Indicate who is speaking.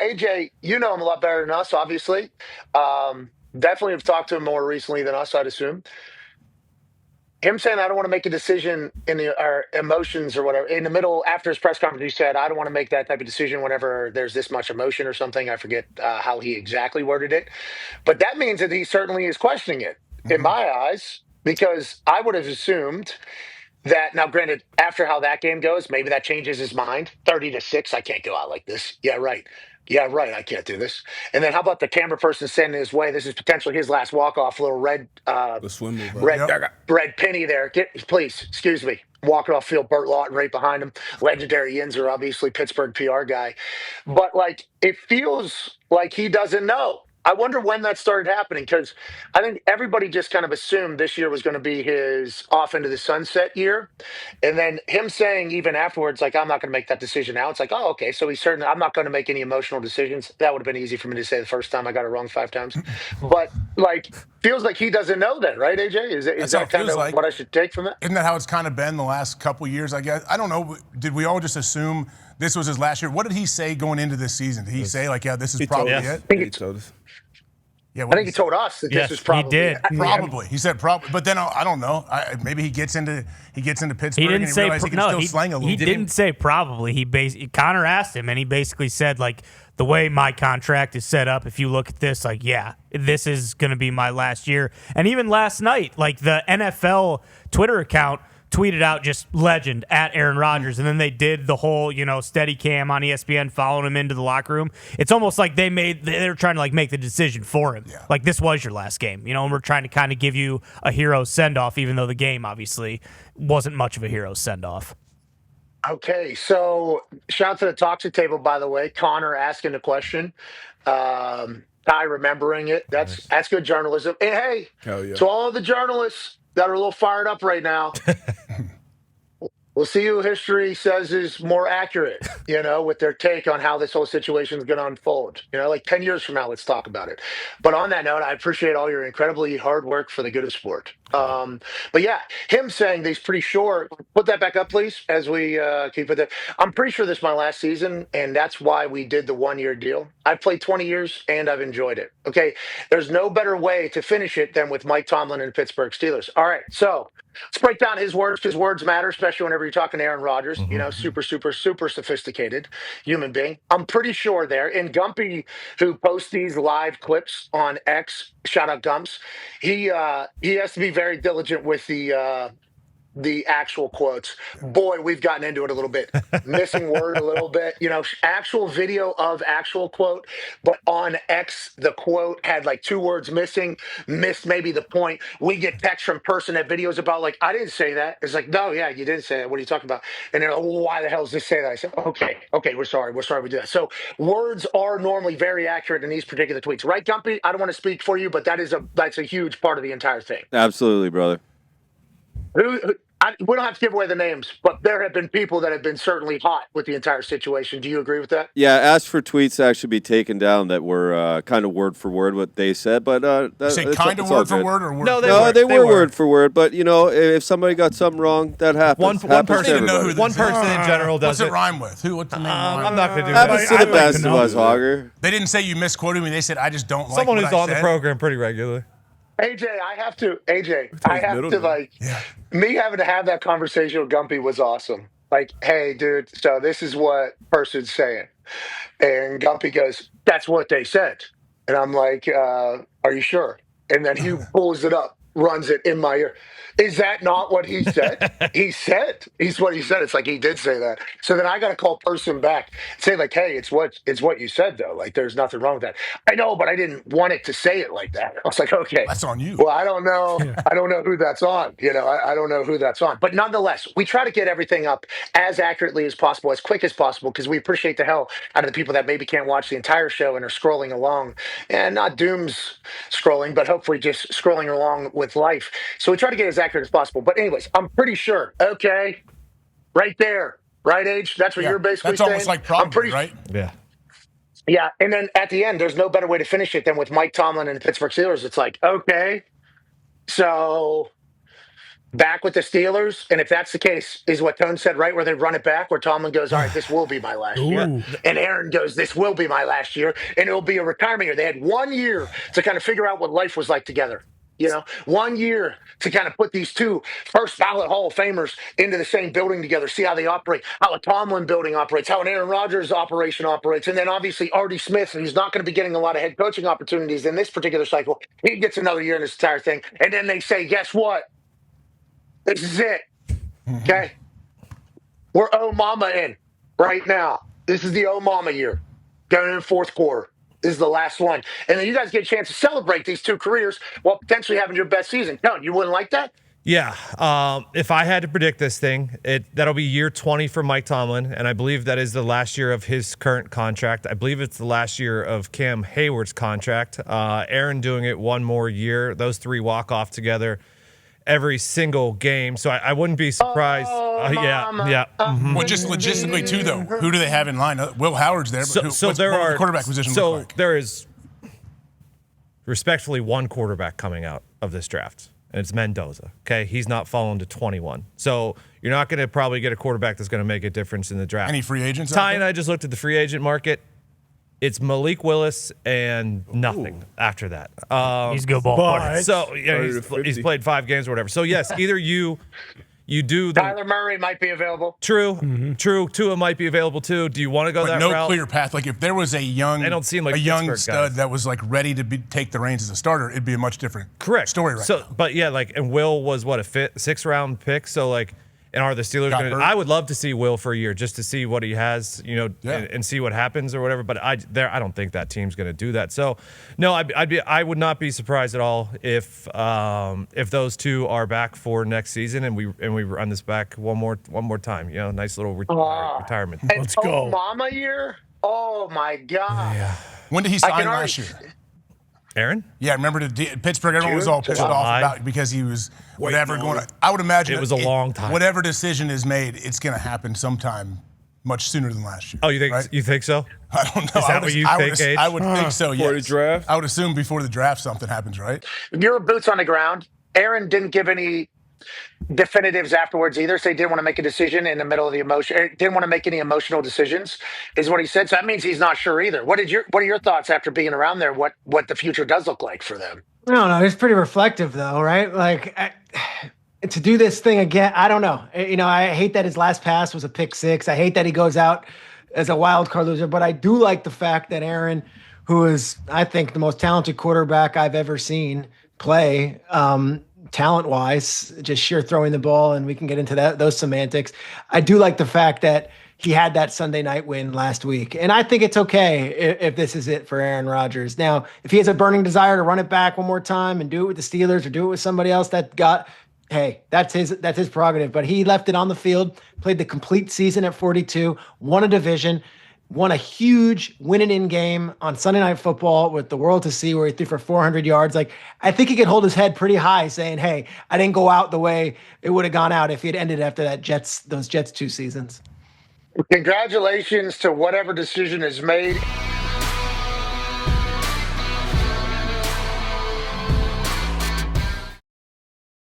Speaker 1: AJ, you know him a lot better than us, obviously. Definitely have talked to him more recently than us, I'd assume. Him saying, I don't want to make a decision in the our emotions or whatever. In the middle, after his press conference, he said, I don't want to make that type of decision whenever there's this much emotion or something. I forget how he exactly worded it. But that means that he certainly is questioning it in my eyes, because I would have assumed that now, granted, after how that game goes, maybe that changes his mind. 30-6, I can't go out like this. Yeah, right. Yeah, right. I can't do this. And then how about the camera person sending his way? This is potentially his last walk off. Little red,
Speaker 2: The swim move.
Speaker 1: red penny there. Please, excuse me. Walking off field, Burt Lawton right behind him. Legendary Yinzer, obviously Pittsburgh PR guy. But like, it feels like he doesn't know. I wonder when that started happening, because I think everybody just kind of assumed this year was going to be his off into the sunset year. And then him saying even afterwards, like, I'm not going to make that decision now. It's like, oh, okay. So he's certain I'm not going to make any emotional decisions. That would have been easy for me to say the first time I got it wrong 5 times. But like, feels like he doesn't know then, right, AJ? Is that kind of like what I should take from that?
Speaker 3: Isn't that how it's kind of been the last couple years, I guess? I don't know. Did we all just assume this was his last year? What did he say going into this season? Did he say, like, yeah, this is probably it?
Speaker 2: He told us.
Speaker 3: Yeah,
Speaker 1: I think he told us that this was probably
Speaker 4: he did.
Speaker 1: it.
Speaker 3: Probably. He said probably. But then I don't know. Maybe he gets into Pittsburgh
Speaker 4: He didn't
Speaker 3: and
Speaker 4: say
Speaker 3: realizes he can still slang a little.
Speaker 4: He didn't say probably. Connor asked him, and he basically said, like, the way my contract is set up, if you look at this, like, yeah, this is going to be my last year. And even last night, like, the NFL Twitter account tweeted out just legend at Aaron Rodgers, and then they did the whole, steady cam on ESPN following him into the locker room. It's almost like they're trying to, like, make the decision for him.
Speaker 3: Yeah.
Speaker 4: Like, this was your last game, and we're trying to kind of give you a hero send-off, even though the game obviously wasn't much of a hero send-off.
Speaker 1: Okay, so shout out to the toxic table, by the way. Connor asking the question. Ty remembering it. That's good journalism. And hey,
Speaker 2: Hell yeah.
Speaker 1: to all of the journalists that are a little fired up right now, we'll see who history says is more accurate, with their take on how this whole situation is going to unfold. Like 10 years from now, let's talk about it. But on that note, I appreciate all your incredibly hard work for the good of sport. But yeah, him saying that he's pretty sure. Put that back up, please, as we keep it there. I'm pretty sure this is my last season, and that's why we did the 1-year deal. I've played 20 years, and I've enjoyed it. Okay, there's no better way to finish it than with Mike Tomlin and Pittsburgh Steelers. All right, so let's break down his words, because words matter, especially whenever you're talking to Aaron Rodgers. Super, super, super sophisticated human being. I'm pretty sure there. And Gumpy, who posts these live clips on X, shout out Gumps, he has to be very diligent with the actual quotes. Boy, we've gotten into it a little bit. Missing word a little bit. Actual video of actual quote, but on X, the quote had like 2 words missing, missed maybe the point. We get text from person that videos about, like, I didn't say that. It's like, no, yeah, you didn't say that. What are you talking about? And they're like, well, why the hell does this say that? I said, okay, we're sorry we did that. So words are normally very accurate in these particular tweets. Right, Gumpy? I don't want to speak for you, but that's a huge part of the entire thing.
Speaker 5: Absolutely, brother.
Speaker 1: We don't have to give away the names, but there have been people that have been certainly hot with the entire situation. Do you agree with that?
Speaker 5: Yeah, asked for tweets to actually be taken down that were kind of word for word what they said, but
Speaker 3: say kind of word for word or word?
Speaker 5: No, they were word for word. But if somebody got something wrong, that happens.
Speaker 6: One person in general does
Speaker 3: What's it rhyme with? What's the name?
Speaker 6: I'm not going to do
Speaker 5: Happens
Speaker 6: that.
Speaker 5: to the best of us, Hogger.
Speaker 3: They didn't say you misquoted me. They said I just don't like
Speaker 6: Someone
Speaker 3: what
Speaker 6: who's
Speaker 3: I
Speaker 6: on
Speaker 3: said.
Speaker 6: the program pretty regularly.
Speaker 1: AJ, I have to me having to have that conversation with Gumpy was awesome. Like, hey, dude, so this is what person's saying. And Gumpy goes, that's what they said. And I'm like, are you sure? And then he pulls it up, runs it in my ear. Is that not what he said? He's what he said. It's like he did say that. So then I got to call person back, say like, hey, it's what you said though. Like there's nothing wrong with that. I know, but I didn't want it to say it like that. I was like, okay,
Speaker 3: that's on you.
Speaker 1: Well, I don't know. Yeah. I don't know who that's on. I don't know who that's on. But nonetheless, we try to get everything up as accurately as possible, as quick as possible, because we appreciate the hell out of the people that maybe can't watch the entire show and are scrolling along, and not dooms scrolling, but hopefully just scrolling along with life. So we try to get as accurate as possible. But anyways, I'm pretty sure. Okay, right there, right, Age? That's what you're basically
Speaker 3: that's
Speaker 1: saying?
Speaker 3: Almost like probably, right?
Speaker 6: Yeah.
Speaker 1: Yeah, and then at the end, there's no better way to finish it than with Mike Tomlin and the Pittsburgh Steelers. It's like, okay, so back with the Steelers, and if that's the case, is what Tone said, right, where they run it back, where Tomlin goes, all right, this will be my last year. And Aaron goes, this will be my last year, and it'll be a retirement year. They had 1 year to kind of figure out what life was like together. 1 year to kind of put these two first ballot Hall of Famers into the same building together, see how they operate, how a Tomlin building operates, how an Aaron Rodgers operation operates. And then obviously Artie Smith, who's not going to be getting a lot of head coaching opportunities in this particular cycle, he gets another year in this entire thing. And then they say, guess what? This is it. Okay? We're oh mama in right now. This is the oh mama year. Going in the fourth quarter. This is the last one. And then you guys get a chance to celebrate these two careers while potentially having your best season. Tone, you wouldn't like that?
Speaker 6: Yeah. If I had to predict this thing, that'll be year 20 for Mike Tomlin, and I believe that is the last year of his current contract. I believe it's the last year of Cam Hayward's contract. Aaron doing it one more year. Those three walk off together every single game, so I wouldn't be surprised. Yeah.
Speaker 3: Mm-hmm. Well, just logistically too, though, who do they have in line? Will Howard's there, but
Speaker 6: so
Speaker 3: what
Speaker 6: there
Speaker 3: would
Speaker 6: are
Speaker 3: the quarterback position
Speaker 6: so
Speaker 3: look like?
Speaker 6: there is respectfully one quarterback coming out of this draft, and it's Mendoza. Okay, he's not fallen to 21, so you're not going to probably get a quarterback that's going to make a difference in the draft.
Speaker 3: Any free agents?
Speaker 6: Ty and I just looked at the free agent market. It's Malik Willis and nothing after that.
Speaker 4: He's a good ball player.
Speaker 6: So he's played 5 games or whatever. So yes, either you do the
Speaker 1: Tyler Murray might be available.
Speaker 6: True. Tua might be available too. Do you want to go that
Speaker 3: no
Speaker 6: route?
Speaker 3: clear path. Like if there was a young,
Speaker 6: They don't seem like
Speaker 3: young
Speaker 6: Pittsburgh
Speaker 3: stud
Speaker 6: guys.
Speaker 3: that was like ready to take the reins as a starter, it'd be a much different story right now.
Speaker 6: But yeah, and Will was what, a 6th round pick. So and are the Steelers
Speaker 3: Got
Speaker 6: going to?
Speaker 3: hurt.
Speaker 6: I would love to see Will for a year just to see what he has, and see what happens or whatever. But I don't think that team's going to do that. So no, I would not be surprised at all if those two are back for next season and we run this back one more time. Nice little retirement.
Speaker 1: Let's go. Mama year? Oh my God.
Speaker 6: Yeah.
Speaker 3: When did he sign last year?
Speaker 6: Aaron?
Speaker 3: Yeah, remember Pittsburgh, everyone was all pissed off about because he was whatever going on. I would imagine
Speaker 6: it was a long time.
Speaker 3: Whatever decision is made, it's going to happen sometime much sooner than last year.
Speaker 6: Oh, you think
Speaker 3: right?
Speaker 6: You think so?
Speaker 3: I don't know.
Speaker 6: Is that what you think, Age?
Speaker 3: I would think so, yes.
Speaker 5: Before the draft?
Speaker 3: I would assume before the draft something happens, right?
Speaker 1: You're boots on the ground. Aaron didn't give any definitives afterwards either. So he didn't want to make a decision in the middle of the emotion. Didn't want to make any emotional decisions, is what he said. So that means he's not sure either. What are your thoughts after being around there? What the future does look like for them?
Speaker 2: I don't know. It's pretty reflective, though, right? To do this thing again, I don't know. I hate that his last pass was a pick 6. I hate that he goes out as a wild card loser. But I do like the fact that Aaron, who is, I think, the most talented quarterback I've ever seen play, talent-wise, just sheer throwing the ball, and we can get into those semantics. I do like the fact that he had that Sunday night win last week. And I think it's okay if this is it for Aaron Rodgers. Now, if he has a burning desire to run it back one more time and do it with the Steelers or do it with somebody else hey, that's his prerogative. But he left it on the field, played the complete season at 42, won a division, won a huge winning-in game on Sunday Night Football with the world to see, where he threw for 400 yards. I think he could hold his head pretty high saying, hey, I didn't go out the way it would have gone out if he had ended after those Jets 2 seasons.
Speaker 1: Congratulations to whatever decision is made.